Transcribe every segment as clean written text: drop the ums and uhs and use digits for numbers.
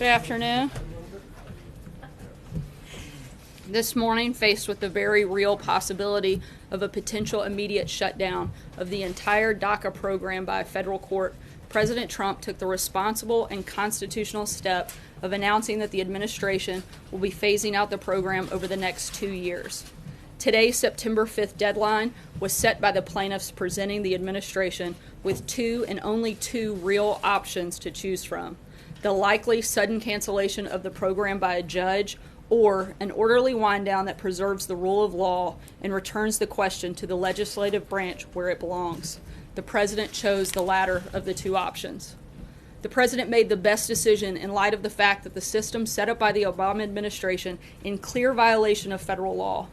Good afternoon. This morning, faced with the very real possibility of a potential immediate shutdown of the entire DACA program by a federal court, President Trump took the responsible and constitutional step of announcing that the administration will be phasing out the program over the next 2 years. Today's September 5th deadline was set by the plaintiffs presenting the administration with two and only two real options to choose from: the likely sudden cancellation of the program by a judge, or an orderly wind down that preserves the rule of law and returns the question to the legislative branch where it belongs. The president chose the latter of the two options. The president made the best decision in light of the fact that the system set up by the Obama administration in clear violation of federal law.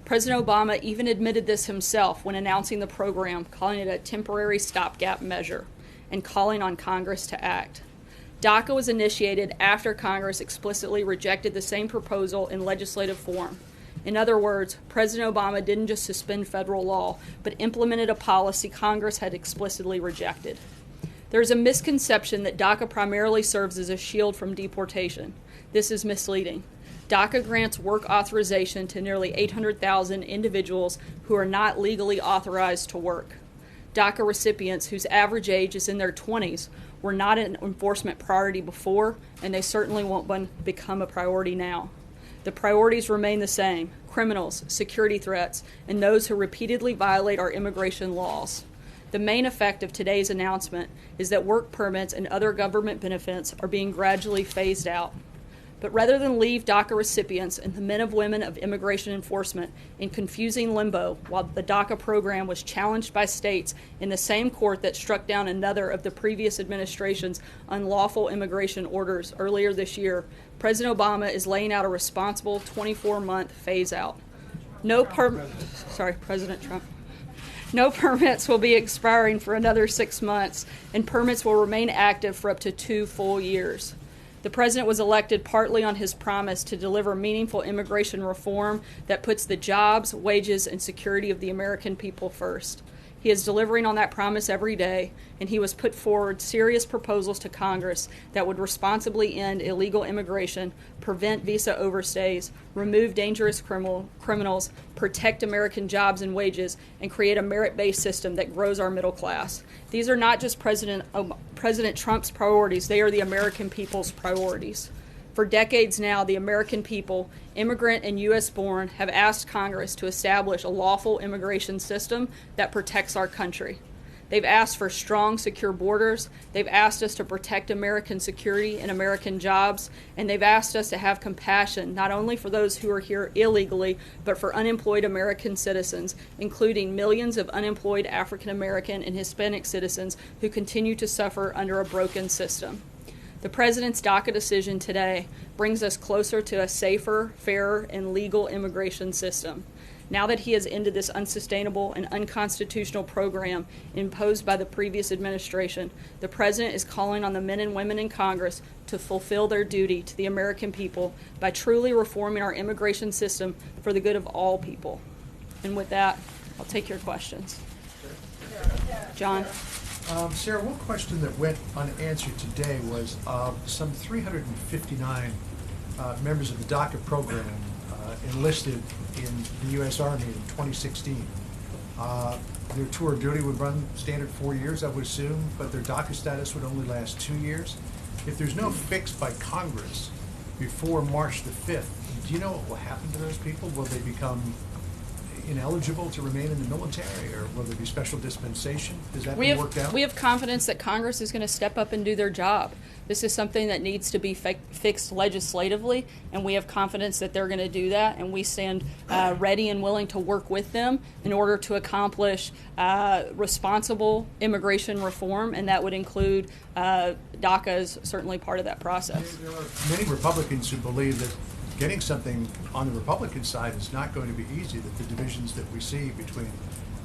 President Obama even admitted this himself when announcing the program, calling it a temporary stopgap measure and calling on Congress to act. DACA was initiated after Congress explicitly rejected the same proposal in legislative form. In other words, President Obama didn't just suspend federal law, but implemented a policy Congress had explicitly rejected. There is a misconception that DACA primarily serves as a shield from deportation. This is misleading. DACA grants work authorization to nearly 800,000 individuals who are not legally authorized to work. DACA recipients whose average age is in their 20s were not an enforcement priority before, and they certainly won't become a priority now. The priorities remain the same: criminals, security threats, and those who repeatedly violate our immigration laws. The main effect of today's announcement is that work permits and other government benefits are being gradually phased out. But rather than leave DACA recipients and the men and women of immigration enforcement in confusing limbo while the DACA program was challenged by states in the same court that struck down another of the previous administration's unlawful immigration orders earlier this year, President Obama is laying out a responsible 24-month phase-out. President Trump. No permits will be expiring for another 6 months, and permits will remain active for up to 2 full years. The president was elected partly on his promise to deliver meaningful immigration reform that puts the jobs, wages, and security of the American people first. He is delivering on that promise every day, and he was put forward serious proposals to Congress that would responsibly end illegal immigration, prevent visa overstays, remove dangerous criminals, protect American jobs and wages, and create a merit-based system that grows our middle class. These are not just President Trump's priorities, they are the American people's priorities. For decades now, the American people, immigrant and U.S.-born, have asked Congress to establish a lawful immigration system that protects our country. They've asked for strong, secure borders. They've asked us to protect American security and American jobs. And they've asked us to have compassion, not only for those who are here illegally, but for unemployed American citizens, including millions of unemployed African American and Hispanic citizens who continue to suffer under a broken system. The president's DACA decision today brings us closer to a safer, fairer, and legal immigration system. Now that he has ended this unsustainable and unconstitutional program imposed by the previous administration, the president is calling on the men and women in Congress to fulfill their duty to the American people by truly reforming our immigration system for the good of all people. And with that, I'll take your questions. John? Sarah, one question that went unanswered today was some 359 members of the DACA program enlisted in the U.S. Army in 2016. Their tour of duty would run standard 4 years, I would assume, but their DACA status would only last 2 years. If there's no fix by Congress before March the 5th, do you know what will happen to those people? Will they become ineligible to remain in the military, or will there be special dispensation? Is that being worked out? We have confidence that Congress is going to step up and do their job. This is something that needs to be fixed legislatively, and we have confidence that they're going to do that, and we stand ready and willing to work with them in order to accomplish responsible immigration reform, and that would include DACA as certainly part of that process. There are many Republicans who believe that getting something on the Republican side is not going to be easy, that the divisions that we see between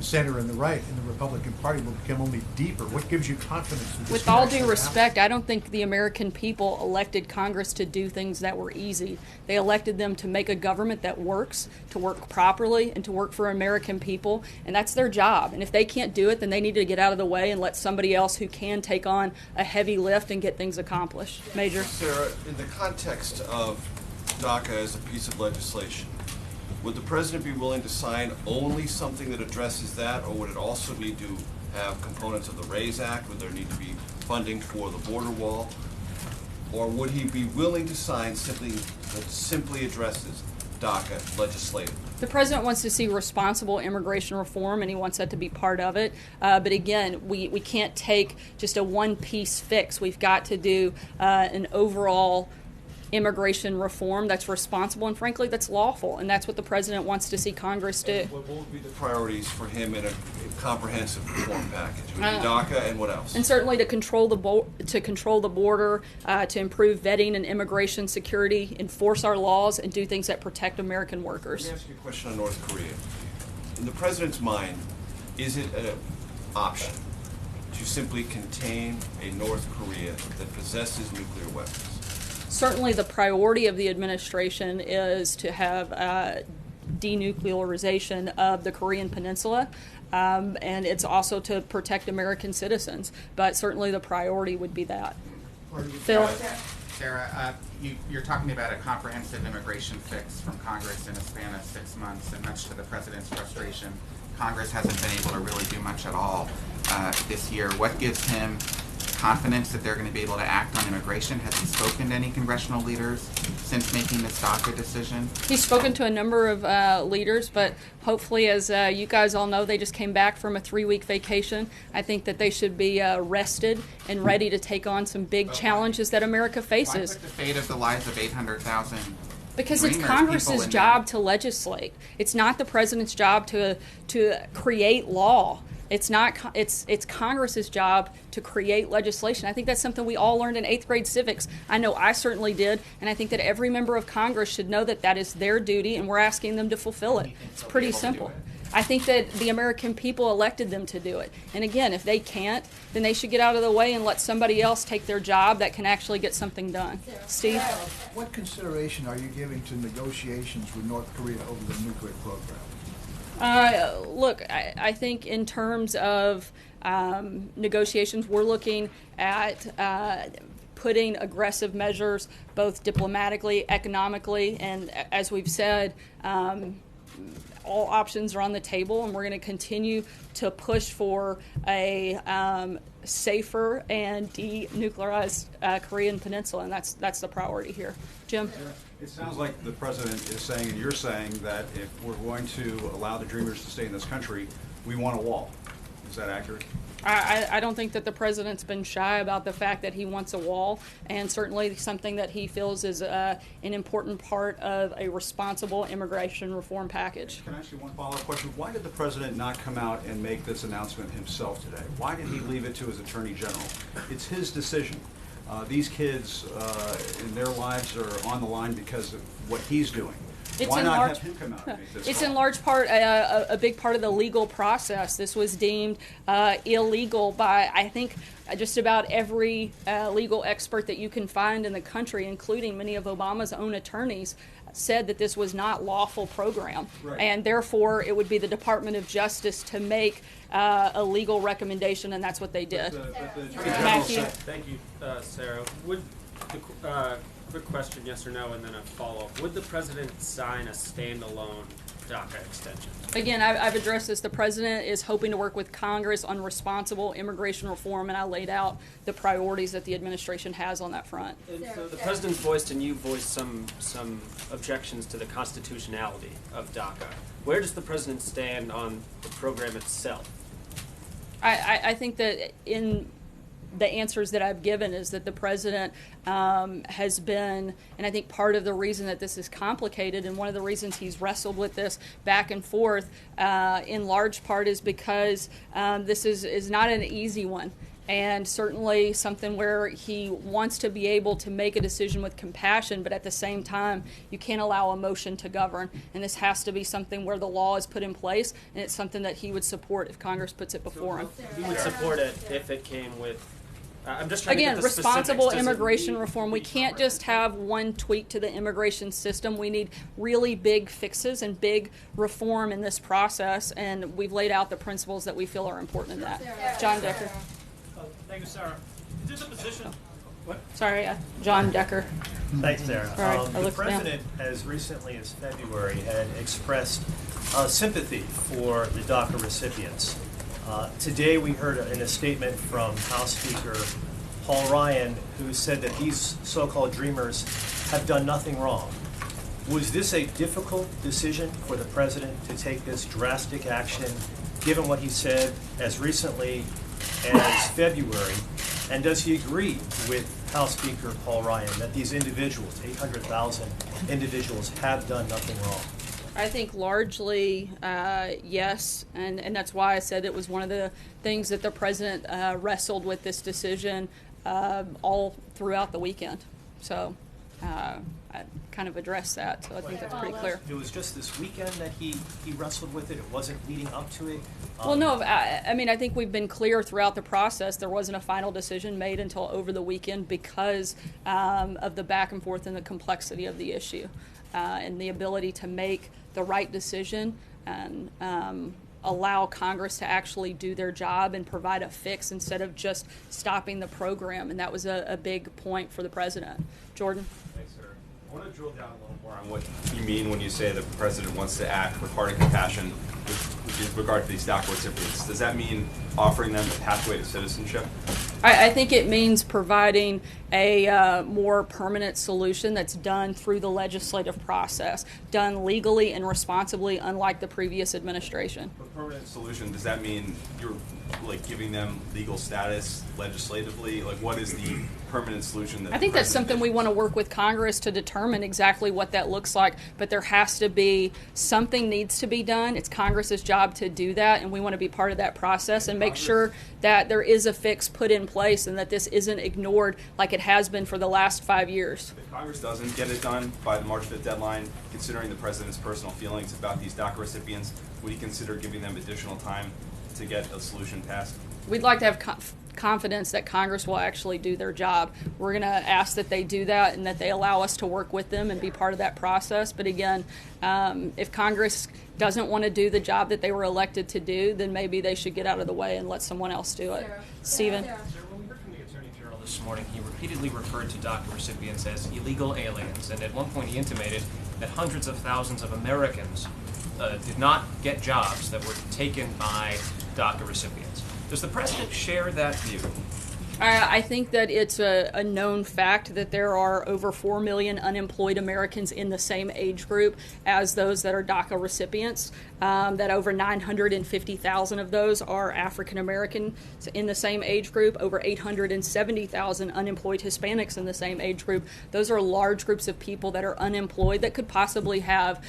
center and the right in the Republican Party will become only deeper. What gives you confidence that this With will all actually due happen? respect, I don't think the American people elected Congress to do things that were easy. They elected them to make a government that works, to work properly, and to work for American people, and that's their job. And if they can't do it, then they need to get out of the way and let somebody else who can take on a heavy lift and get things accomplished. Major? Sarah, in the context of DACA as a piece of legislation, would the president be willing to sign only something that addresses that, or would it also need to have components of the RAISE Act? Would there need to be funding for the border wall? Or would he be willing to sign something that simply addresses DACA legislatively? The president wants to see responsible immigration reform, and he wants that to be part of it. But again, we can't take just a one-piece fix. We've got to do an overall immigration reform that's responsible and, frankly, that's lawful. And that's what the president wants to see Congress do. What would be the priorities for him in a comprehensive reform package? Would it be DACA and what else? And certainly to control the border, to improve vetting and immigration security, enforce our laws, and do things that protect American workers. Let me ask you a question on North Korea. In the president's mind, is it an option to simply contain a North Korea that possesses nuclear weapons? Certainly the priority of the administration is to have denuclearization of the Korean Peninsula, and it's also to protect American citizens. But certainly the priority would be that. Phil? Sarah, you're talking about a comprehensive immigration fix from Congress in a span of 6 months, and much to the president's frustration, Congress hasn't been able to really do much at all this year. What gives him confidence that they're going to be able to act on immigration? Has he spoken to any congressional leaders since making this DACA decision? He's spoken to a number of leaders, but hopefully, as you guys all know, they just came back from a 3-week vacation. I think that they should be rested and ready to take on some big challenges that America faces. Why put the fate of the lives of 800,000 Because it's Dreamers, Congress's people in job to legislate. It's not the president's job to create law. It's not. It's Congress's job to create legislation. I think that's something we all learned in 8th grade civics. I know I certainly did, and I think that every member of Congress should know that that is their duty, and we're asking them to fulfill it. It's pretty simple. I think that the American people elected them to do it. And again, if they can't, then they should get out of the way and let somebody else take their job that can actually get something done. Steve? What consideration are you giving to negotiations with North Korea over the nuclear program? Look, I think in terms of negotiations, we're looking at putting aggressive measures, both diplomatically, economically, and as we've said, all options are on the table, and we're going to continue to push for a safer and denuclearized Korean Peninsula, and that's the priority here. Jim? It sounds like the president is saying, and you're saying, that if we're going to allow the Dreamers to stay in this country, we want a wall. Is that accurate? I don't think that the president's been shy about the fact that he wants a wall, and certainly something that he feels is an important part of a responsible immigration reform package. Can I ask you one follow-up question? Why did the president not come out and make this announcement himself today? Why did he leave it to his attorney general? It's his decision. These kids in their lives are on the line because of what he's doing. Why not have him come out and make this It's call? in large part a big part of the legal process. This was deemed illegal by, I think, just about every legal expert that you can find in the country, including many of Obama's own attorneys, said that this was not lawful program. Right. And therefore, it would be the Department of Justice to make a legal recommendation, and that's what they did. But the attorney general Matthew? said, Thank you, Sarah. Would the quick question, yes or no, and then a follow-up. Would the president sign a standalone DACA extension? Again, I've addressed this. The president is hoping to work with Congress on responsible immigration reform, and I laid out the priorities that the administration has on that front. And so the president's voiced and you voiced some objections to the constitutionality of DACA. Where does the president stand on the program itself? I think that in the answers that I've given is that the president has been, and I think part of the reason that this is complicated and one of the reasons he's wrestled with this back and forth in large part is because this is not an easy one. and certainly something where he wants to be able to make a decision with compassion, but at the same time, you can't allow emotion to govern. And this has to be something where the law is put in place, and it's something that he would support if Congress puts it before him. He would support it if it came with. I'm just trying Again, to get the responsible specifics. Does it immigration need reform. We to be can't just have one tweak to the immigration system. We need really big fixes and big reform in this process, and we've laid out the principles that we feel are important in that. John Decker. Thank you, Sarah. Is this a position? What? Sorry, John Decker. Thanks, Sarah. All right, I The looked down. President, as recently as February, had expressed sympathy for the DACA recipients. Today we heard in a statement from House Speaker Paul Ryan, who said that these so-called dreamers have done nothing wrong. Was this a difficult decision for the President to take this drastic action, given what he said as recently as February? And does he agree with House Speaker Paul Ryan that these individuals, 800,000 individuals, have done nothing wrong? I think largely yes, and that's why I said it was one of the things that the President wrestled with this decision all throughout the weekend. So I kind of addressed that, so I think that's pretty clear. It was just this weekend that he wrestled with it? It wasn't leading up to it? Well, no, I mean, I think we've been clear throughout the process. There wasn't a final decision made until over the weekend because of the back and forth and the complexity of the issue and the ability to make the right decision and allow Congress to actually do their job and provide a fix instead of just stopping the program. And that was a big point for the President. Jordan? Thanks, sir. I want to drill down a little more on what you mean when you say the President wants to act with heart and compassion with regard to these DACA recipients. Does that mean offering them a pathway to citizenship? I think it means providing a more permanent solution that's done through the legislative process, done legally and responsibly, unlike the previous administration. A permanent solution, does that mean you're giving them legal status legislatively? What is the permanent solution that I think that's something we want to work with Congress to determine exactly what that looks like, but there has to be, something needs to be done. It's Congress's job to do that, and we want to be part of that process and make sure that there is a fix put in place and that this isn't ignored like it has been for the last 5 years. If Congress doesn't get it done by the March 5th deadline, considering the President's personal feelings about these DACA recipients, would he consider giving them additional time to get a solution passed? We'd like to have confidence that Congress will actually do their job. We're going to ask that they do that and that they allow us to work with them and be part of that process. But again, if Congress doesn't want to do the job that they were elected to do, then maybe they should get out of the way and let someone else do it. Stephen? Sir, when we heard from the Attorney General this morning, he repeatedly referred to DACA recipients as illegal aliens, and at one point he intimated that hundreds of thousands of Americans did not get jobs that were taken by DACA recipients. Does the President share that view? I think that it's a known fact that there are over 4 million unemployed Americans in the same age group as those that are DACA recipients, that over 950,000 of those are African Americans in the same age group, over 870,000 unemployed Hispanics in the same age group. Those are large groups of people that are unemployed that could possibly have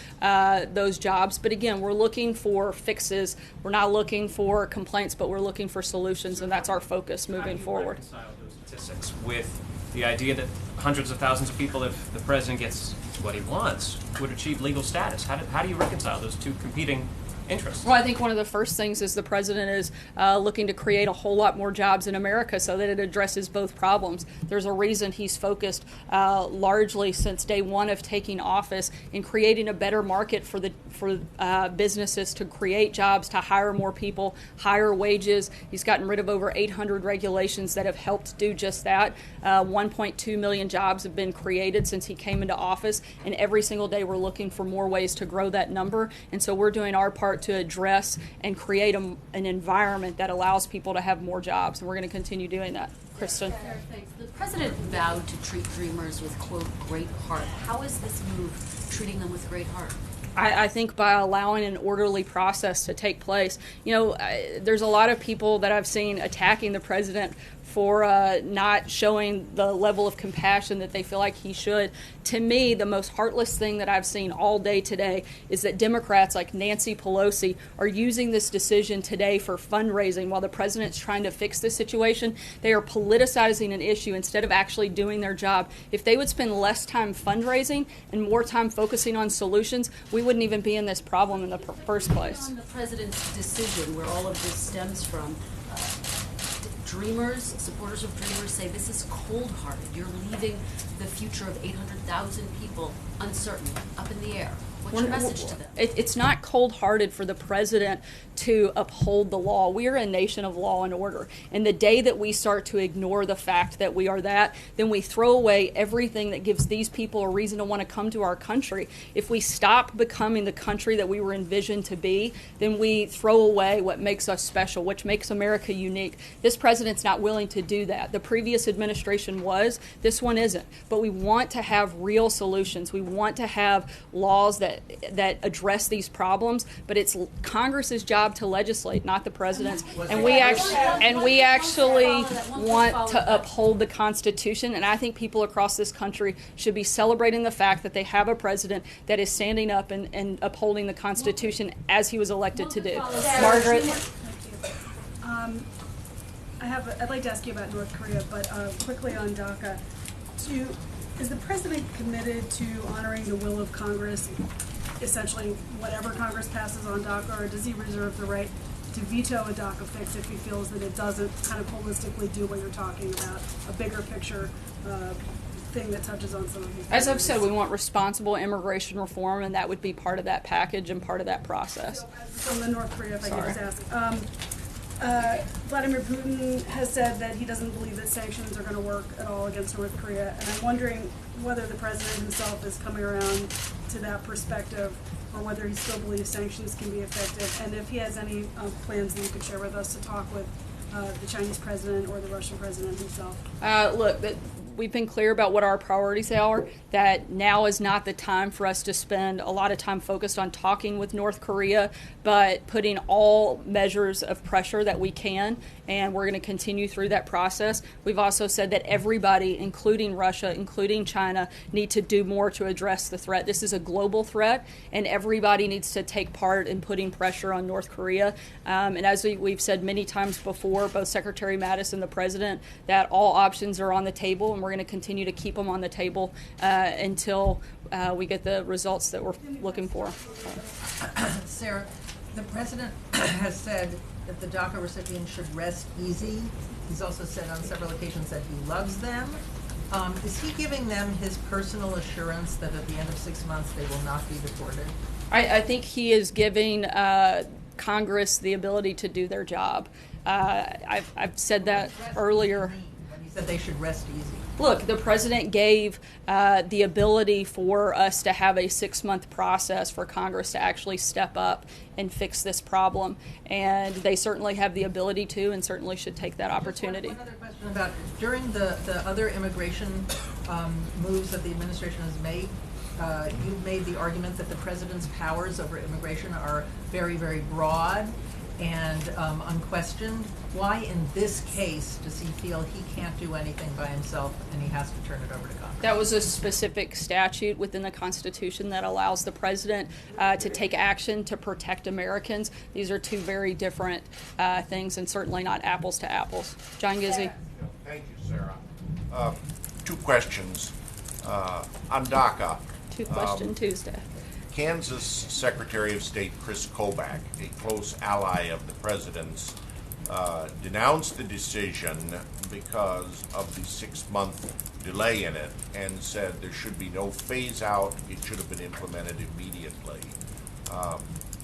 those jobs. But again, we're looking for fixes. We're not looking for complaints, but we're looking for solutions, and that's our focus moving forward. Reconcile those statistics with the idea that hundreds of thousands of people, if the President gets what he wants, would achieve legal status. How do you reconcile those two competing interests? Well, I think one of the first things is the President is looking to create a whole lot more jobs in America so that it addresses both problems. There's a reason he's focused largely since day one of taking office in creating a better market for businesses to create jobs, to hire more people, higher wages. He's gotten rid of over 800 regulations that have helped do just that. 1.2 million jobs have been created since he came into office, and every single day we're looking for more ways to grow that number. And so we're doing our part to address and create an environment that allows people to have more jobs, and we're going to continue doing that. Kristen? Thanks. The President vowed to treat dreamers with, quote, great heart. How is this move treating them with great heart? I think by allowing an orderly process to take place. You know, there's a lot of people that I've seen attacking the president for not showing the level of compassion that they feel like he should. To me, the most heartless thing that I've seen all day today is that Democrats like Nancy Pelosi are using this decision today for fundraising while the president's trying to fix this situation. They are politicizing an issue instead of actually doing their job. If they would spend less time fundraising and more time focusing on solutions, we wouldn't even be in this problem in the first place. On the president's decision, where all of this stems from, Dreamers, supporters of Dreamers say this is cold-hearted. You're leaving the future of 800,000 people uncertain, up in the air. What's your message to them? It's not cold-hearted for the president to uphold the law. We are a nation of law and order. And the day that we start to ignore the fact that we are that, then we throw away everything that gives these people a reason to want to come to our country. If we stop becoming the country that we were envisioned to be, then we throw away what makes us special, which makes America unique. This president's not willing to do that. The previous administration was. This one isn't. But we want to have real solutions. We want to have laws that address these problems, but it's Congress's job to legislate, not the president's. And we actually want to uphold the Constitution, and I think people across this country should be celebrating the fact that they have a president that is standing up and upholding the Constitution as he was elected to do. Margaret? I'd like to ask you about North Korea, but quickly on DACA. Is the president committed to honoring the will of Congress, essentially whatever Congress passes on DACA, or does he reserve the right to veto a DACA fix if he feels that it doesn't kind of holistically do what you're talking about, a bigger picture thing that touches on some of these? As I've said, we want responsible immigration reform, and that would be part of that package and part of that process. So on the North Korea, if I could just ask. Vladimir Putin has said that he doesn't believe that sanctions are going to work at all against North Korea, and I'm wondering whether the president himself is coming around to that perspective, or whether he still believes sanctions can be effective, and if he has any plans that you could share with us to talk with the Chinese president or the Russian president himself. Look, we've been clear about what our priorities are, that now is not the time for us to spend a lot of time focused on talking with North Korea, but putting all measures of pressure that we can, and we're going to continue through that process. We've also said that everybody, including Russia, including China, need to do more to address the threat. This is a global threat, and everybody needs to take part in putting pressure on North Korea. And as we've said many times before, both Secretary Mattis and the President, that all options are on the table, and we're going to continue to keep them on the table until we get the results that we're looking for. Sarah, the President has said that the DACA recipients should rest easy. He's also said on several occasions that he loves them. Is he giving them his personal assurance that at the end of 6 months they will not be deported? I think he is giving Congress the ability to do their job. I've said that earlier. When he said they should rest easy. Look, the president gave the ability for us to have a 6-month process for Congress to actually step up and fix this problem. And they certainly have the ability to, and certainly should take that opportunity. One other question about, during the other immigration moves that the administration has made, you've made the argument that the president's powers over immigration are very, very broad and unquestioned. Why in this case does he feel he can't do anything by himself and he has to turn it over to Congress? That was a specific statute within the Constitution that allows the president to take action to protect Americans. These are two very different things, and certainly not apples to apples. John Gizzi. Thank you, Sarah. 2 questions on DACA. 2-question Tuesday. Kansas Secretary of State Chris Kobach, a close ally of the president's, denounced the decision because of the 6-month delay in it and said there should be no phase out, it should have been implemented immediately.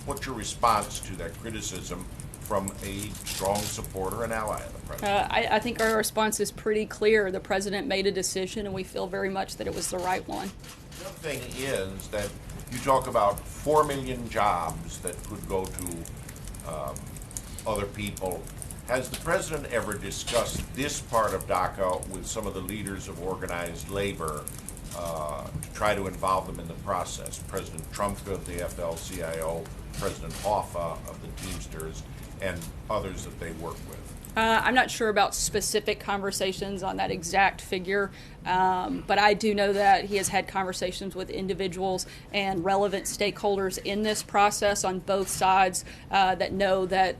What's your response to that criticism from a strong supporter and ally of the president? I think our response is pretty clear. The president made a decision, and we feel very much that it was the right one. The other thing is that you talk about 4 million jobs that could go to other people. Has the president ever discussed this part of DACA with some of the leaders of organized labor to try to involve them in the process. President Trump of the AFL-CIO, President Hoffa of the Teamsters, and others that they work with. I'm not sure about specific conversations on that exact figure, but I do know that he has had conversations with individuals and relevant stakeholders in this process on both sides that know that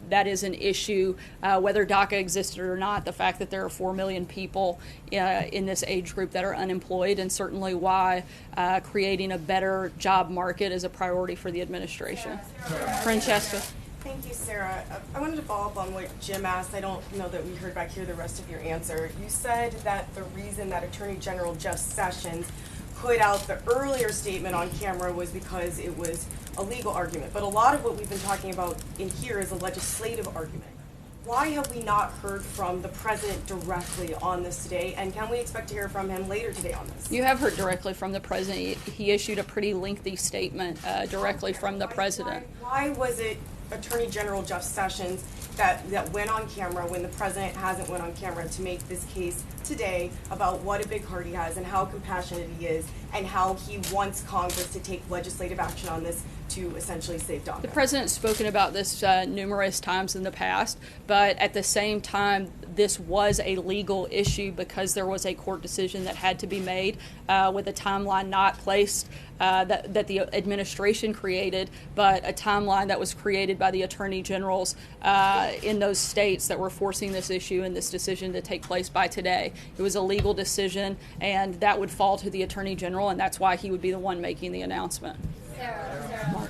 that is an issue, whether DACA existed or not, the fact that there are 4 million people in this age group that are unemployed, and certainly why creating a better job market is a priority for the administration. Francesca. Thank you, Sarah. I wanted to follow up on what Jim asked. I don't know that we heard back here the rest of your answer. You said that the reason that Attorney General Jeff Sessions put out the earlier statement on camera was because it was a legal argument. But a lot of what we've been talking about in here is a legislative argument. Why have we not heard from the president directly on this today? And can we expect to hear from him later today on this? You have heard directly from the president. He issued a pretty lengthy statement directly from the president. Why was it Attorney General Jeff Sessions that went on camera when the president hasn't went on camera to make this case today about what a big heart he has and how compassionate he is and how he wants Congress to take legislative action on this to essentially save DACA? The president's spoken about this numerous times in the past, but at the same time, this was a legal issue because there was a court decision that had to be made with a timeline not placed that the administration created, but a timeline that was created by the attorney generals in those states that were forcing this issue and this decision to take place by today. It was a legal decision, and that would fall to the attorney general, and that's why he would be the one making the announcement. Sarah.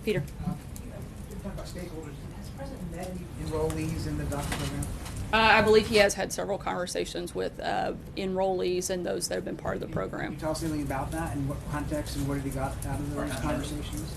Peter. You talk about stakeholders. Has the president met any enrollees in the DACA program? I believe he has had several conversations with enrollees and those that have been part of the program. Can you tell us anything about that and what context and what have you got out of those conversations?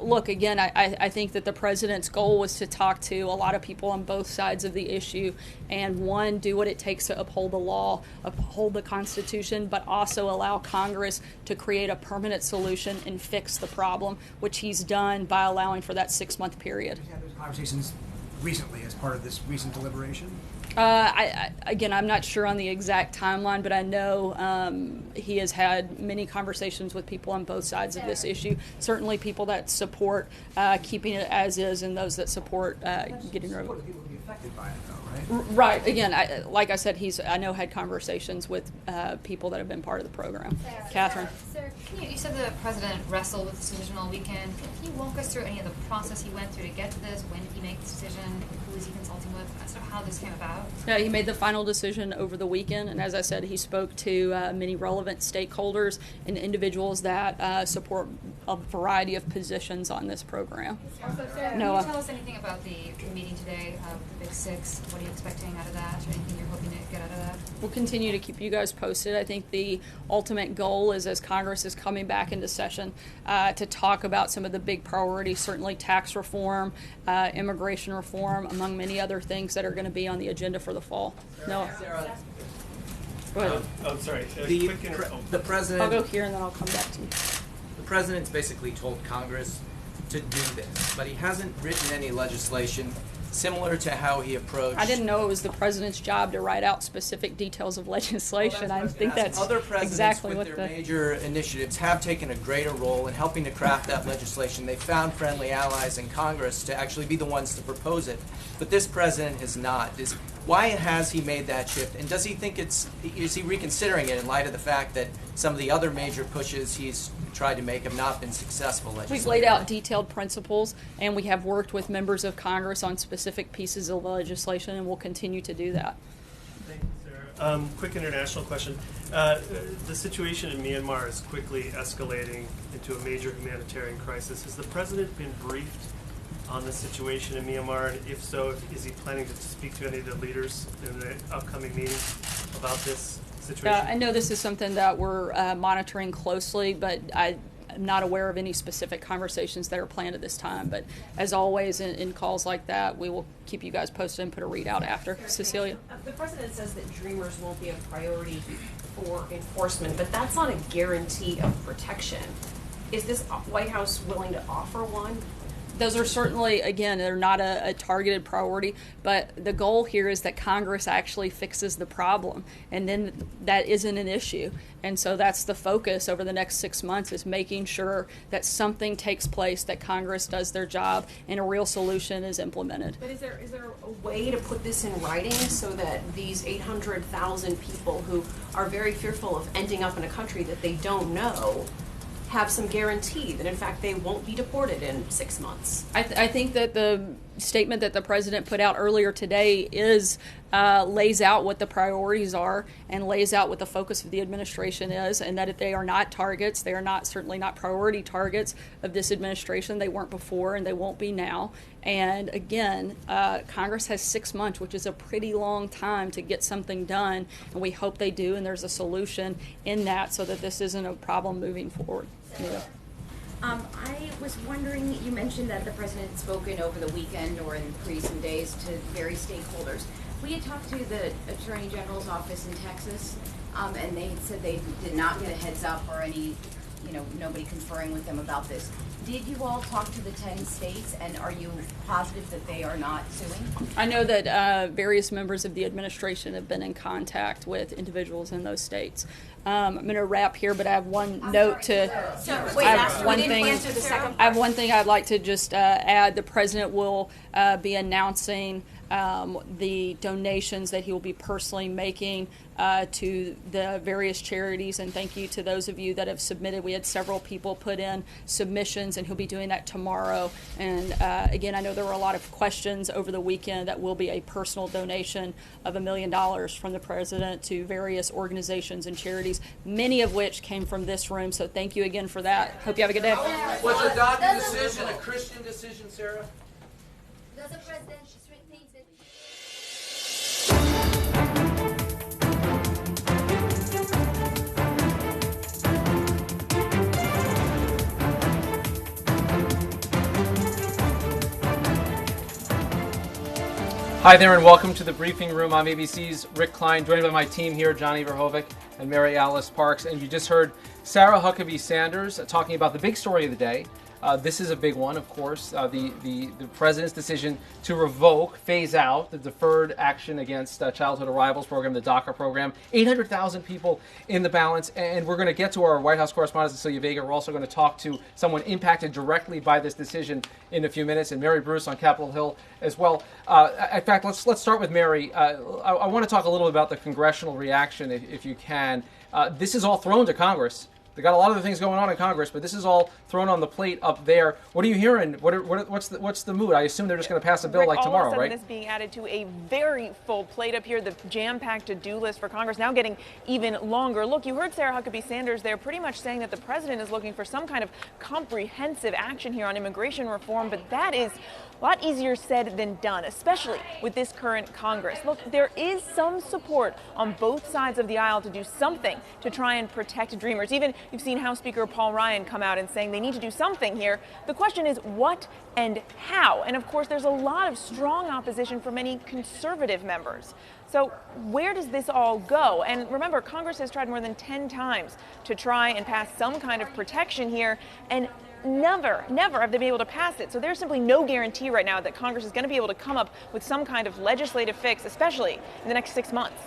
Look, again, I think that the president's goal was to talk to a lot of people on both sides of the issue and, one, do what it takes to uphold the law, uphold the Constitution, but also allow Congress to create a permanent solution and fix the problem, which he's done by allowing for that 6-month period. Have you had those conversations recently as part of this recent deliberation? Again, I'm not sure on the exact timeline, but I know he has had many conversations with people on both sides of this issue. Certainly people that support keeping it as is and those that support getting rid of it. People be affected by it, though, right? Right. Again, like I said, I know had conversations with people that have been part of the program. Catherine. Sarah, you said the president wrestled with this decision all weekend. Can you walk us through any of the process he went through to get to this? When did he make the decision? Who was he consulting with? Sort of how this came about? Yeah, he made the final decision over the weekend, and as I said, he spoke to many relevant stakeholders and individuals that support a variety of positions on this program. Also, Sarah, can you tell us anything about the meeting today with the Big Six? What are you expecting out of that, or anything you're hoping to get out of that? We'll continue to keep you guys posted. I think the ultimate goal is, as Congress is coming back into session, to talk about some of the big priorities, certainly tax reform, immigration reform, among many other things that are going to be on the agenda for the fall. Noah. Sarah. Go ahead. Sorry. The president. I'll go here and then I'll come back to you. The president's basically told Congress to do this, but he hasn't written any legislation similar to how he approached. I didn't know it was the president's job to write out specific details of legislation. Well, I think that's other presidents exactly with what their major initiatives have taken a greater role in helping to craft that legislation. They found friendly allies in Congress to actually be the ones to propose it, but this president has not. Why has he made that shift, and does he think is he reconsidering it in light of the fact that some of the other major pushes he's tried to make have not been successful? We've laid out detailed principles, and we have worked with members of Congress on specific pieces of legislation, and we'll continue to do that. Thank you, Sarah. Quick international question. The situation in Myanmar is quickly escalating into a major humanitarian crisis. Has the president been briefed on the situation in Myanmar, and if so, is he planning to speak to any of the leaders in the upcoming meeting about this situation? I know this is something that we're monitoring closely, but I'm not aware of any specific conversations that are planned at this time. But as always, in calls like that, we will keep you guys posted and put a readout after. Cecilia? The president says that Dreamers won't be a priority for enforcement, but that's not a guarantee of protection. Is this White House willing to offer one? Those are certainly, again, they're not a targeted priority, but the goal here is that Congress actually fixes the problem, and then that isn't an issue. And so that's the focus over the next 6 months, is making sure that something takes place, that Congress does their job, and a real solution is implemented. But is there a way to put this in writing so that these 800,000 people who are very fearful of ending up in a country that they don't know have some guarantee that in fact they won't be deported in 6 months? I think that the statement that the president put out earlier today lays out what the priorities are and lays out what the focus of the administration is, and that if they are not targets, they are certainly not priority targets of this administration. They weren't before and they won't be now. And again, Congress has 6 months, which is a pretty long time to get something done, and we hope they do, and there's a solution in that so that this isn't a problem moving forward. Yeah. I was wondering, you mentioned that the president had spoken over the weekend or in recent days to various stakeholders. We had talked to the Attorney General's office in Texas, and they had said they did not get a heads up or any, nobody conferring with them about this. Did you all talk to the 10 states, and are you positive that they are not suing? I know that various members of the administration have been in contact with individuals in those states. I'm going to wrap here, but I have one note to. I have one thing I'd like to just add. The president will be announcing the donations that he will be personally making to the various charities, and thank you to those of you that have submitted. We had several people put in submissions, and he'll be doing that tomorrow. And again, I know there were a lot of questions over the weekend. That will be a personal donation of $1 million from the president to various organizations and charities, many of which came from this room. So thank you again for that. Hope you have a good day. Was the DACA decision a Christian decision, Sarah? Does the president think that... Hi there, and welcome to the briefing room. I'm ABC's Rick Klein, joined by my team here, Johnny Verhoeven and Mary Alice Parks. And you just heard Sarah Huckabee Sanders talking about the big story of the day. This is a big one, of course, the president's decision to revoke, phase out the Deferred Action Against Childhood Arrivals program, the DACA program. 800,000 people in the balance, and we're going to get to our White House correspondent, Cecilia Vega. We're also going to talk to someone impacted directly by this decision in a few minutes, and Mary Bruce on Capitol Hill as well. In fact, let's start with Mary. I want to talk a little about the congressional reaction, if you can. This is all thrown to Congress. They got a lot of the things going on in Congress, but this is all thrown on the plate up there. What are you hearing? What's the mood? I assume they're just going to pass a bill like tomorrow, right? All of a sudden, this being added to a very full plate up here, the jam-packed to-do list for Congress now getting even longer. Look, you heard Sarah Huckabee Sanders there pretty much saying that the president is looking for some kind of comprehensive action here on immigration reform, but that is a lot easier said than done, especially with this current Congress. Look, there is some support on both sides of the aisle to do something to try and protect dreamers. Even you've seen House Speaker Paul Ryan come out and saying they need to do something here. The question is what and how? And of course, there's a lot of strong opposition from many conservative members. So where does this all go? And remember, Congress has tried more than 10 times to try and pass some kind of protection here, and never have they been able to pass it. So there's simply no guarantee right now that Congress is going to be able to come up with some kind of legislative fix, especially in the next 6 months.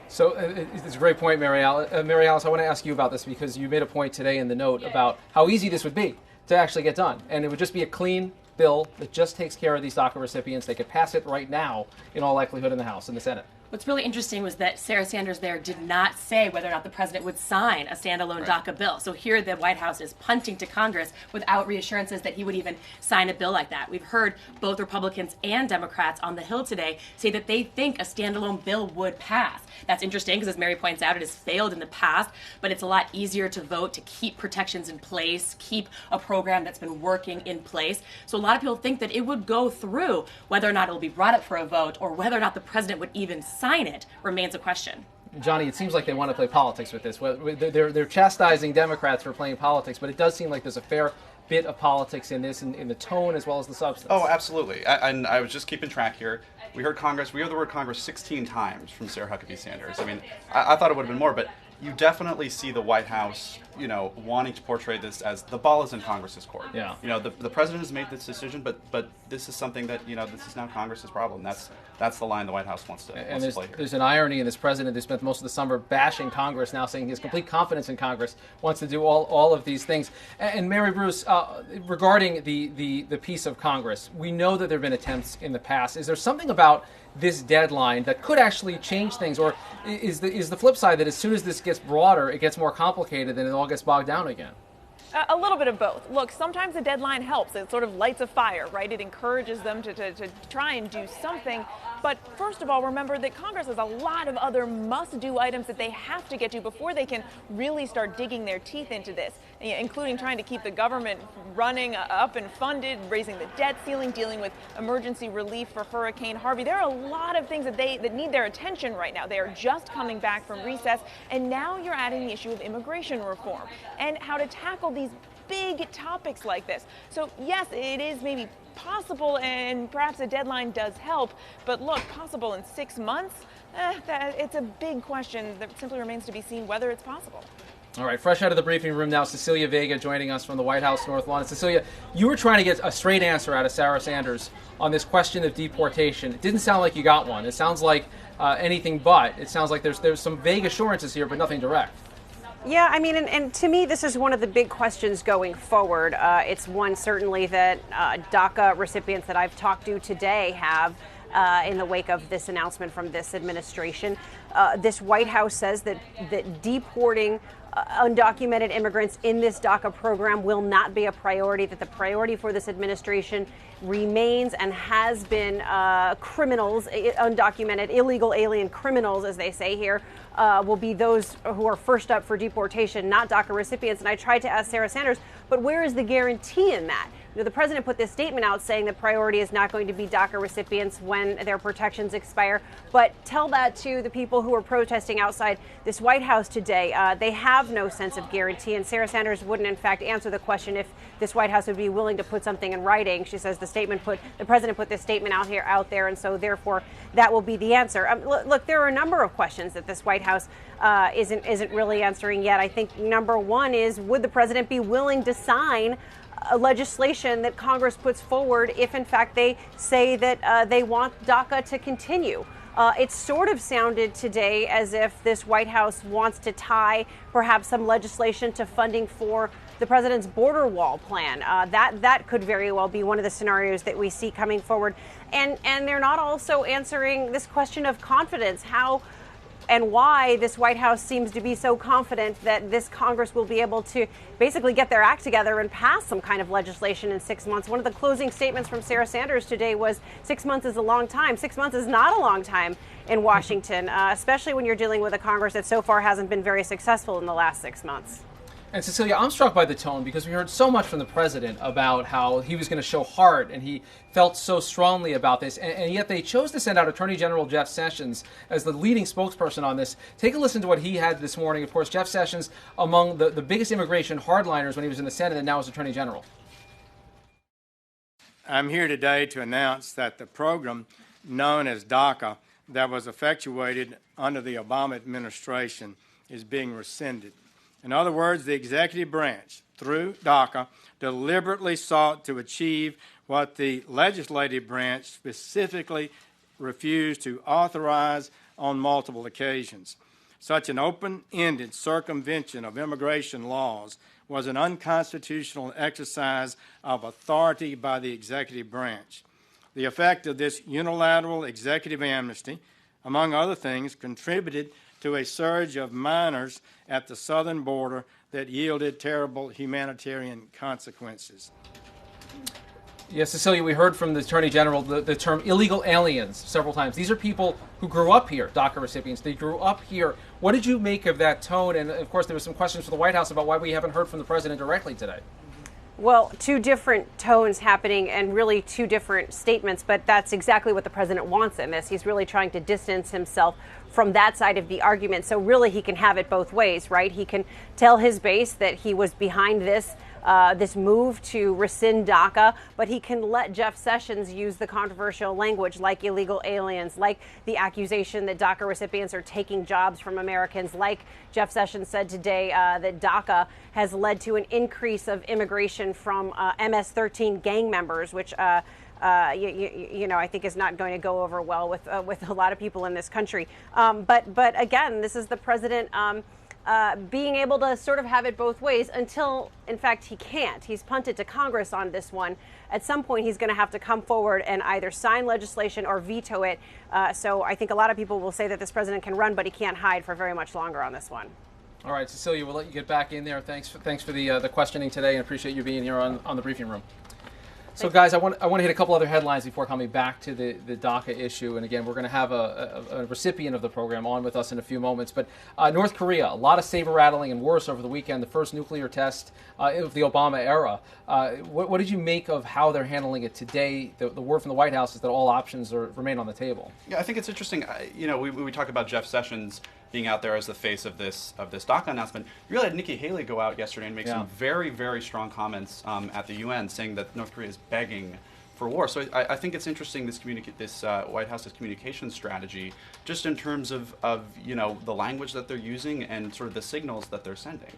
So it's a great point, Mary Alice. Mary Alice, I want to ask you about this because you made a point today in the note about how easy this would be to actually get done. And it would just be a clean bill that just takes care of these DACA recipients. They could pass it right now, in all likelihood, in the House and the Senate. What's really interesting was that Sarah Sanders there did not say whether or not the president would sign a standalone DACA bill. So here the White House is punting to Congress without reassurances that he would even sign a bill like that. We've heard both Republicans and Democrats on the Hill today say that they think a standalone bill would pass. That's interesting because, as Mary points out, it has failed in the past, but it's a lot easier to vote to keep protections in place, keep a program that's been working in place. So a lot of people think that it would go through. Whether or not it will be brought up for a vote or whether or not the president would even sign it remains a question. Johnny, it seems like they want to play politics with this. They're chastising Democrats for playing politics, but it does seem like there's a fair bit of politics in this, in the tone as well as the substance. Oh, absolutely. And I was just keeping track here. We heard the word Congress 16 times from Sarah Huckabee Sanders. I mean, I thought it would have been more, but you definitely see the White House, wanting to portray this as the ball is in Congress's court. Yeah. The president has made this decision, but this is something that, this is now Congress's problem. That's the line the White House wants to play here. There's an irony in this president who spent most of the summer bashing Congress, now saying he has complete confidence in Congress, wants to do all of these things. And Mary Bruce, regarding the piece of Congress, we know that there have been attempts in the past. Is there something about this deadline that could actually change things, or is the flip side that as soon as this gets broader, it gets more complicated and it all gets bogged down again? A little bit of both. Look, sometimes a deadline helps. It sort of lights a fire, right? It encourages them to try and do something. But first of all, remember that Congress has a lot of other must-do items that they have to get to before they can really start digging their teeth into this, including trying to keep the government running up and funded, raising the debt ceiling, dealing with emergency relief for Hurricane Harvey. There are a lot of things that need their attention right now. They are just coming back from recess, and now you're adding the issue of immigration reform and how to tackle these big topics like this. So yes, it is maybe possible, and perhaps a deadline does help, but look, possible in 6 months? It's a big question that simply remains to be seen whether it's possible. All right, fresh out of the briefing room now, Cecilia Vega joining us from the White House North Lawn. Cecilia, you were trying to get a straight answer out of Sarah Sanders on this question of deportation. It didn't sound like you got one. It sounds like anything but. It sounds like there's some vague assurances here, but nothing direct. Yeah, I mean, and to me, this is one of the big questions going forward. It's one certainly that DACA recipients that I've talked to today have in the wake of this announcement from this administration. This White House says that deporting undocumented immigrants in this DACA program will not be a priority, that the priority for this administration remains and has been criminals, undocumented, illegal alien criminals, as they say here, will be those who are first up for deportation, not DACA recipients. And I tried to ask Sarah Sanders, but where is the guarantee in that? The president put this statement out saying the priority is not going to be DACA recipients when their protections expire. But tell that to the people who are protesting outside this White House today. They have no sense of guarantee. And Sarah Sanders wouldn't, in fact, answer the question if this White House would be willing to put something in writing. She says the president put this statement out there, and so therefore that will be the answer. Look, there are a number of questions that this White House isn't really answering yet. I think number one is, would the president be willing to sign legislation that Congress puts forward if, in fact, they say that they want DACA to continue? It sort of sounded today as if this White House wants to tie perhaps some legislation to funding for the president's border wall plan. That could very well be one of the scenarios that we see coming forward. And they're not also answering this question of confidence, how and why this White House seems to be so confident that this Congress will be able to basically get their act together and pass some kind of legislation in 6 months. One of the closing statements from Sarah Sanders today was 6 months is a long time. 6 months is not a long time in Washington, especially when you're dealing with a Congress that so far hasn't been very successful in the last 6 months. And Cecilia, I'm struck by the tone because we heard so much from the president about how he was going to show heart and he felt so strongly about this, and yet they chose to send out Attorney General Jeff Sessions as the leading spokesperson on this. Take a listen to what he had this morning. Of course, Jeff Sessions, among the biggest immigration hardliners when he was in the Senate and now as Attorney General. I'm here today to announce that the program known as DACA that was effectuated under the Obama administration is being rescinded. In other words, the executive branch, through DACA, deliberately sought to achieve what the legislative branch specifically refused to authorize on multiple occasions. Such an open-ended circumvention of immigration laws was an unconstitutional exercise of authority by the executive branch. The effect of this unilateral executive amnesty, among other things, contributed to a surge of minors at the southern border that yielded terrible humanitarian consequences. Yes, Cecilia, we heard from the Attorney General the term illegal aliens several times. These are people who grew up here, DACA recipients. They grew up here. What did you make of that tone? And, of course, there were some questions for the White House about why we haven't heard from the president directly today. Well, two different tones happening and really two different statements, but that's exactly what the president wants in this. He's really trying to distance himself from that side of the argument. So really he can have it both ways, right? He can tell his base that he was behind this this move to rescind DACA, but he can let Jeff Sessions use the controversial language like illegal aliens, like the accusation that DACA recipients are taking jobs from Americans, like Jeff Sessions said today that DACA has led to an increase of immigration from MS-13 gang members, which I think is not going to go over well with a lot of people in this country. But again, this is the president being able to sort of have it both ways until, in fact, he can't. He's punted to Congress on this one. At some point, he's going to have to come forward and either sign legislation or veto it. So I think a lot of people will say that this president can run, but he can't hide for very much longer on this one. All right, Cecilia, we'll let you get back in there. Thanks for the questioning today, and appreciate you being here on the briefing room. So, guys, I want to hit a couple other headlines before coming back to the DACA issue. And again, we're going to have a recipient of the program on with us in a few moments. But North Korea, a lot of saber rattling and worse over the weekend. The first nuclear test of the Obama era. What did you make of how they're handling it today? The word from the White House is that all options remain on the table. Yeah, I think it's interesting. We talk about Jeff Sessions being out there as the face of this DACA announcement. You really had Nikki Haley go out yesterday and make some very, very strong comments at the UN, saying that North Korea is begging for war. So I think it's interesting, this White House's communication strategy, just in terms of the language that they're using and sort of the signals that they're sending.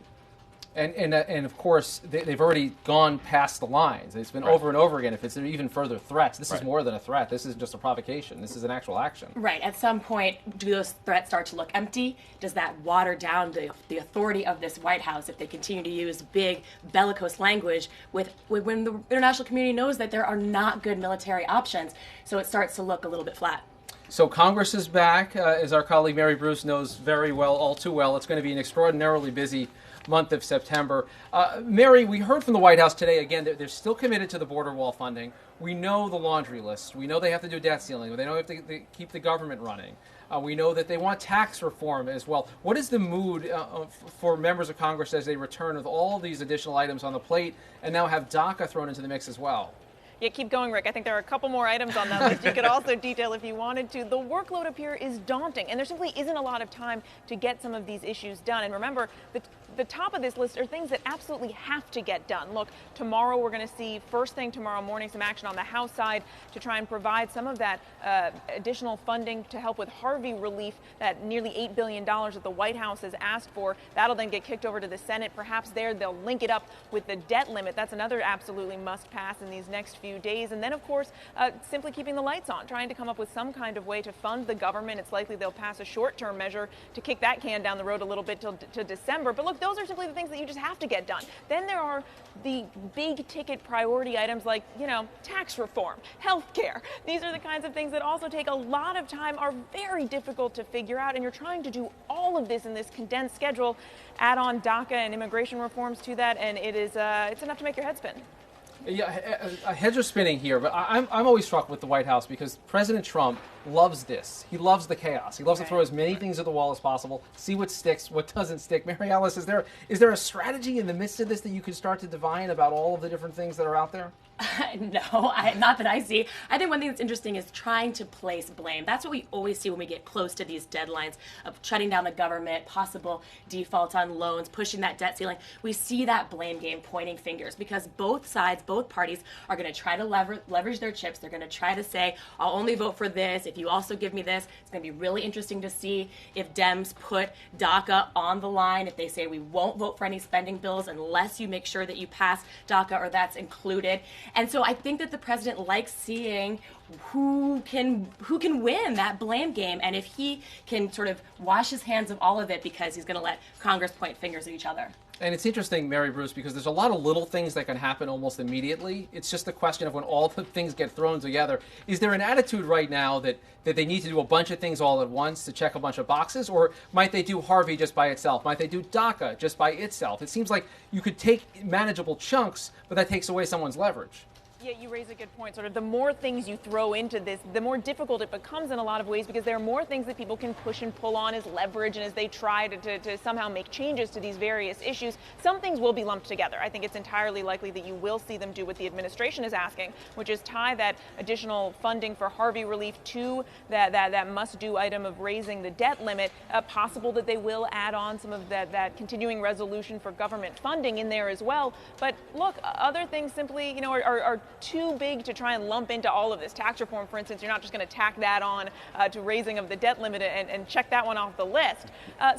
And of course, they've already gone past the lines. It's been over and over again. If it's even further threats, this is more than a threat. This isn't just a provocation. This is an actual action. Right. At some point, do those threats start to look empty? Does that water down the authority of this White House if they continue to use big bellicose language when the international community knows that there are not good military options? So it starts to look a little bit flat. So Congress is back, as our colleague Mary Bruce knows very well, all too well. It's going to be an extraordinarily busy month of September. Mary, we heard from the White House today, again, they're still committed to the border wall funding. We know the laundry list. We know they have to do debt ceiling. They know they have to keep the government running. We know that they want tax reform as well. What is the mood for members of Congress as they return with all these additional items on the plate and now have DACA thrown into the mix as well? Yeah, keep going, Rick. I think there are a couple more items on that list you could also detail if you wanted to. The workload up here is daunting, and there simply isn't a lot of time to get some of these issues done. And remember, the top of this list are things that absolutely have to get done. Look, tomorrow we're going to see, first thing tomorrow morning, some action on the House side to try and provide some of that additional funding to help with Harvey relief, that nearly $8 billion that the White House has asked for. That'll then get kicked over to the Senate. Perhaps there they'll link it up with the debt limit. That's another absolutely must pass in these next few days. And then, of course, simply keeping the lights on, trying to come up with some kind of way to fund the government. It's likely they'll pass a short-term measure to kick that can down the road a little bit to December. But look, those are simply the things that you just have to get done. Then there are the big ticket priority items like, tax reform, health care. These are the kinds of things that also take a lot of time, are very difficult to figure out, and you're trying to do all of this in this condensed schedule. Add on DACA and immigration reforms to that, and it's enough to make your head spin. Yeah, heads are spinning here, but I'm always struck with the White House because President Trump loves this. He loves the chaos. He loves to throw as many things at the wall as possible, see what sticks, what doesn't stick. Mary Alice, is there a strategy in the midst of this that you can start to divine about all of the different things that are out there? No, not that I see. I think one thing that's interesting is trying to place blame. That's what we always see when we get close to these deadlines of shutting down the government, possible defaults on loans, pushing that debt ceiling. We see that blame game, pointing fingers, because both sides, both parties are going to try to leverage their chips. They're going to try to say, I'll only vote for this if you also give me this. It's going to be really interesting to see if Dems put DACA on the line, if they say we won't vote for any spending bills unless you make sure that you pass DACA or that's included. And so I think that the president likes seeing who can win that blame game, and if he can sort of wash his hands of all of it because he's going to let Congress point fingers at each other. And it's interesting, Mary Bruce, because there's a lot of little things that can happen almost immediately. It's just a question of when all the things get thrown together. Is there an attitude right now that they need to do a bunch of things all at once to check a bunch of boxes? Or might they do Harvey just by itself? Might they do DACA just by itself? It seems like you could take manageable chunks, but that takes away someone's leverage. Yeah, you raise a good point. Sort of the more things you throw into this, the more difficult it becomes in a lot of ways, because there are more things that people can push and pull on as leverage and as they try to somehow make changes to these various issues. Some things will be lumped together. I think it's entirely likely that you will see them do what the administration is asking, which is tie that additional funding for Harvey relief to that must-do item of raising the debt limit. Possible that they will add on some of that continuing resolution for government funding in there as well. But look, other things simply, are too big to try and lump into all of this. Tax reform, for instance, you're not just going to tack that on to raising of the debt limit and check that one off the list.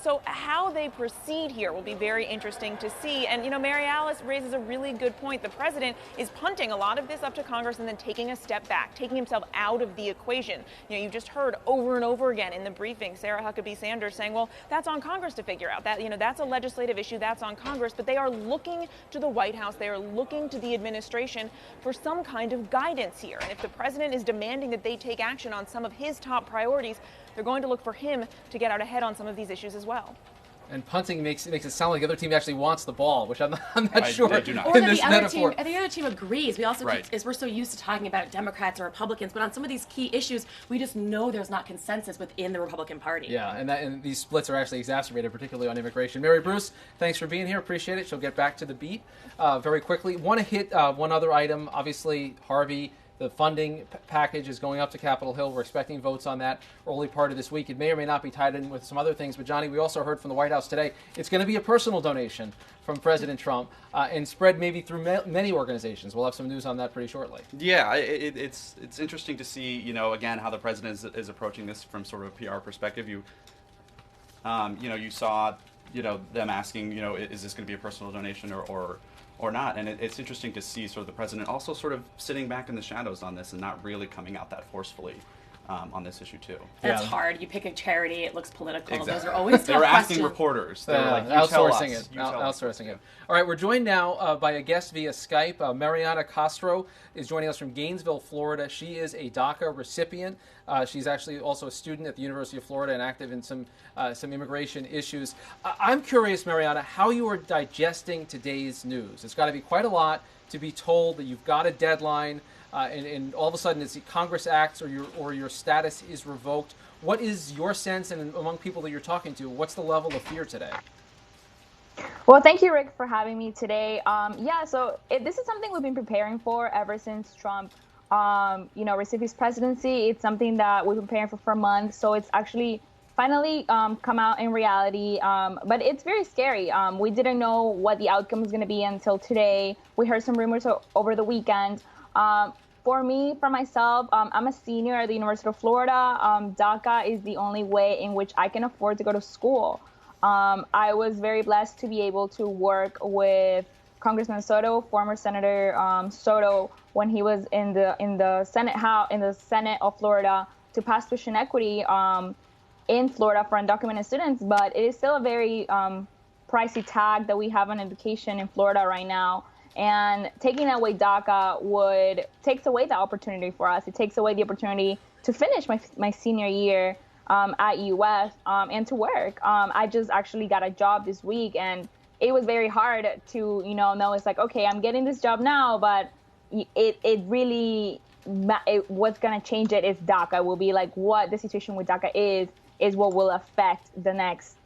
So how they proceed here will be very interesting to see. And, Mary Alice raises a really good point. The president is punting a lot of this up to Congress and then taking a step back, taking himself out of the equation. You just heard over and over again in the briefing Sarah Huckabee Sanders saying, well, that's on Congress to figure out. That's a legislative issue. That's on Congress. But they are looking to the White House. They are looking to the administration for some kind of guidance here. And if the president is demanding that they take action on some of his top priorities, they're going to look for him to get out ahead on some of these issues as well. And punting makes it sound like the other team actually wants the ball, which I'm not sure. Or in that this the metaphor. other team agrees. We also Right. we're so used to talking about Democrats or Republicans, but on some of these key issues, we just know there's not consensus within the Republican Party. Yeah, and these splits are actually exacerbated, particularly on immigration. Mary Bruce, thanks for being here. Appreciate it. She'll get back to the beat very quickly. Want to hit one other item. Obviously, Harvey. The funding package is going up to Capitol Hill. We're expecting votes on that early part of this week. It may or may not be tied in with some other things. But, Johnny, we also heard from the White House today it's going to be a personal donation from President Trump and spread maybe through many organizations. We'll have some news on that pretty shortly. Yeah, it's interesting to see, again, how the president is approaching this from sort of a PR perspective. You saw, them asking, is this going to be a personal donation or not. And it's interesting to see sort of the president also sort of sitting back in the shadows on this and not really coming out that forcefully on this issue too. That's hard. You pick a charity, it looks political. Exactly. Those are always tough They were asking questions. reporters. They were like, you outsourcing it. tell us. Outsourcing it. All right, we're joined now by a guest via Skype. Mariana Castro is joining us from Gainesville, Florida. She is a DACA recipient. She's actually also a student at the University of Florida and active in some immigration issues. I'm curious, Mariana, how you are digesting today's news. It's got to be quite a lot to be told that you've got a deadline. And all of a sudden it's Congress acts or your status is revoked. What is your sense, and among people that you're talking to, what's the level of fear today? Well, thank you, Rick, for having me today. So this is something we've been preparing for ever since Trump, received his presidency. It's something that we've been preparing for months. So it's actually finally come out in reality. But it's very scary. We didn't know what the outcome was going to be until today. We heard some rumors over the weekend. For myself, I'm a senior at the University of Florida. DACA is the only way in which I can afford to go to school. I was very blessed to be able to work with Congressman Soto, former Senator Soto, when he was in the Senate of Florida to pass tuition equity in Florida for undocumented students. But it is still a very pricey tag that we have on education in Florida right now. And taking away DACA takes away the opportunity for us. It takes away the opportunity to finish my senior year at UF and to work. I just actually got a job this week, and it was very hard to know it's like, okay, I'm getting this job now, but what's gonna change it is DACA. Will be like what the situation with DACA is what will affect the next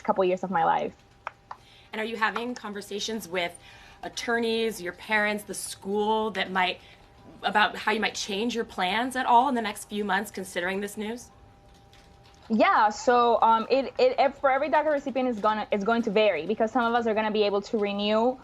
couple years of my life. And are you having conversations with attorneys, your parents, the school about how you might change your plans at all in the next few months considering this news? Yeah, so for every DACA recipient is going to vary, because some of us are going to be able to renew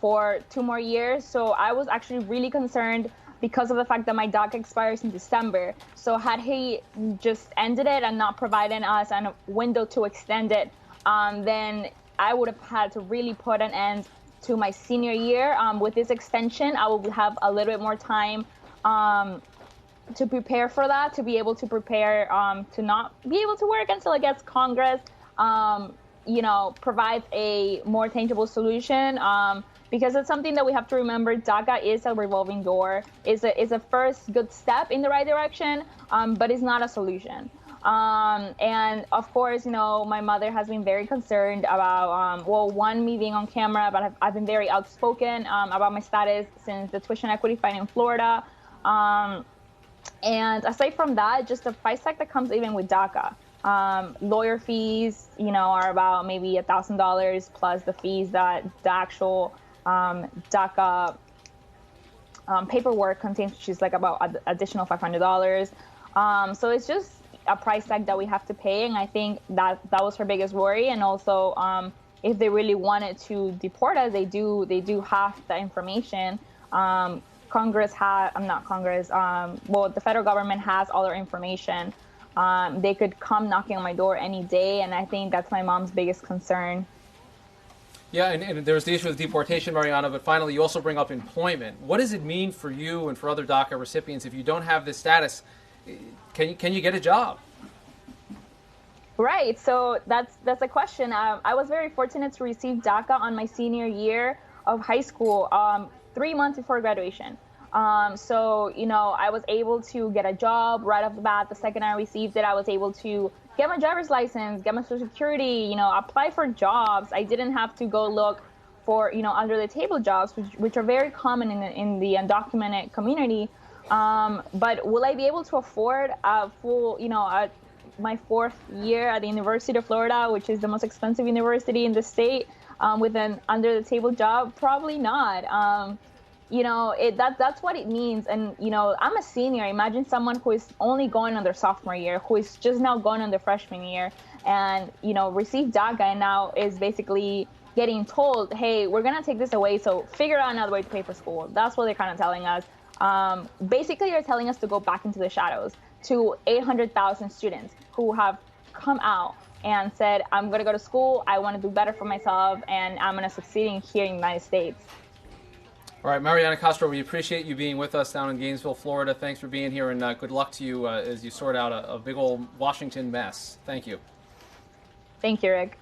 for 2 more years. So I was actually really concerned because of the fact that my DACA expires in December. So had he just ended it and not provided us a window to extend it, then I would have had to really put an end to my senior year. With this extension, I will have a little bit more time to prepare for that, to be able to prepare to not be able to work until I guess Congress, provides a more tangible solution. Because it's something that we have to remember. DACA is a revolving door. It's a first good step in the right direction, but it's not a solution. And of course, my mother has been very concerned about, one, me being on camera, but I've been very outspoken about my status since the tuition equity fight in Florida. And aside from that, just the price tag that comes even with DACA. Lawyer fees, are about maybe $1,000 plus the fees that the actual DACA paperwork contains, which is like about additional $500. So it's just a price tag that we have to pay, and I think that was her biggest worry. And also, if they really wanted to deport us, they do have the information. The federal government has all their information. They could come knocking on my door any day, and I think that's my mom's biggest concern. Yeah, and there's the issue of deportation, Mariana, but finally you also bring up employment. What does it mean for you and for other DACA recipients if you don't have this status? Can you get a job? Right, so that's a question. I was very fortunate to receive DACA on my senior year of high school, 3 months before graduation. So, I was able to get a job right off the bat. The second I received it, I was able to get my driver's license, get my Social Security, apply for jobs. I didn't have to go look for, under the table jobs, which are very common in the undocumented community. But will I be able to afford a full, my 4th year at the University of Florida, which is the most expensive university in the state, with an under the table job? Probably not. That's what it means. And, I'm a senior. Imagine someone who is only going on their sophomore year, who is just now going on their freshman year, and, received DACA and now is basically getting told, hey, we're going to take this away, so figure out another way to pay for school. That's what they're kind of telling us. Basically, they're telling us to go back into the shadows to 800,000 students who have come out and said, I'm going to go to school, I want to do better for myself, and I'm going to succeed here in the United States. All right, Mariana Castro, we appreciate you being with us down in Gainesville, Florida. Thanks for being here, and good luck to you as you sort out a big old Washington mess. Thank you. Thank you, Rick.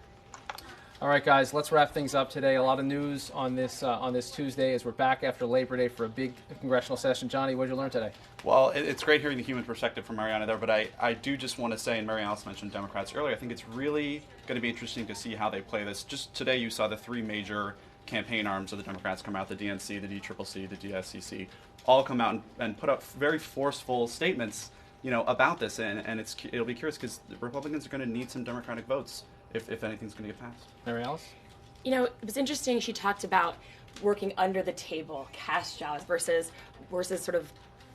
All right, guys, let's wrap things up today. A lot of news on this Tuesday as we're back after Labor Day for a big congressional session. Johnny, what did you learn today? Well, it's great hearing the human perspective from Mariana there, but I do just want to say, and Mary Alice mentioned Democrats earlier, I think it's really going to be interesting to see how they play this. Just today you saw the 3 major campaign arms of the Democrats come out, the DNC, the DCCC, the DSCC, all come out and put up very forceful statements, about this, and it'll be curious because the Republicans are going to need some Democratic votes if anything's going to get passed. Mary Alice? It was interesting. She talked about working under the table, cash jobs versus sort of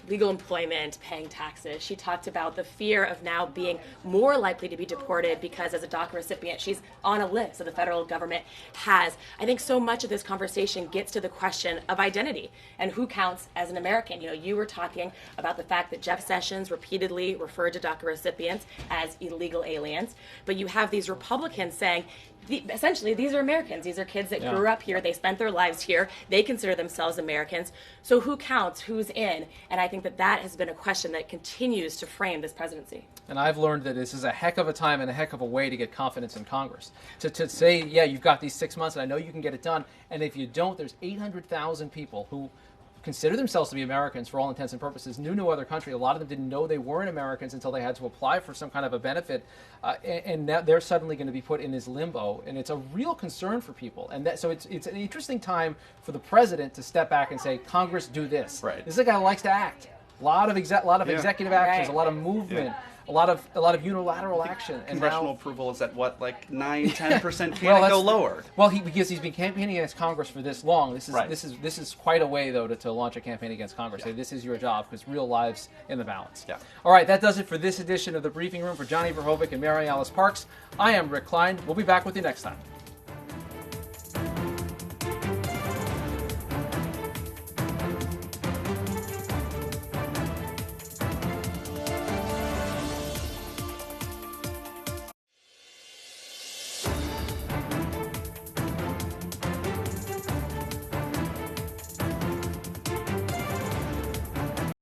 legal employment, paying taxes. She talked about the fear of now being more likely to be deported because as a DACA recipient, she's on a list that the federal government has. I think so much of this conversation gets to the question of identity and who counts as an American. You were talking about the fact that Jeff Sessions repeatedly referred to DACA recipients as illegal aliens, but you have these Republicans saying, essentially, these are Americans. These are kids that grew up here. They spent their lives here. They consider themselves Americans. So who counts? Who's in? And I think that has been a question that continues to frame this presidency. And I've learned that this is a heck of a time and a heck of a way to get confidence in Congress. To say, yeah, you've got these 6 months and I know you can get it done. And if you don't, there's 800,000 people who consider themselves to be Americans for all intents and purposes, knew no other country. A lot of them didn't know they weren't Americans until they had to apply for some kind of a benefit, and now they're suddenly going to be put in this limbo, and it's a real concern for people. And so it's an interesting time for the president to step back and say, Congress, do this. Right. This is a guy who likes to act. A lot of executive actions, a lot of movement. A lot of unilateral action. And Congressional now, approval is at what, like 9-10%? Can it go lower? Well, because he's been campaigning against Congress for this long. This is quite a way though to launch a campaign against Congress. Say this is your job because real lives in the balance. Yeah. All right, that does it for this edition of the Briefing Room. For Johnny Verhoeven and Mary Alice Parks, I am Rick Klein. We'll be back with you next time.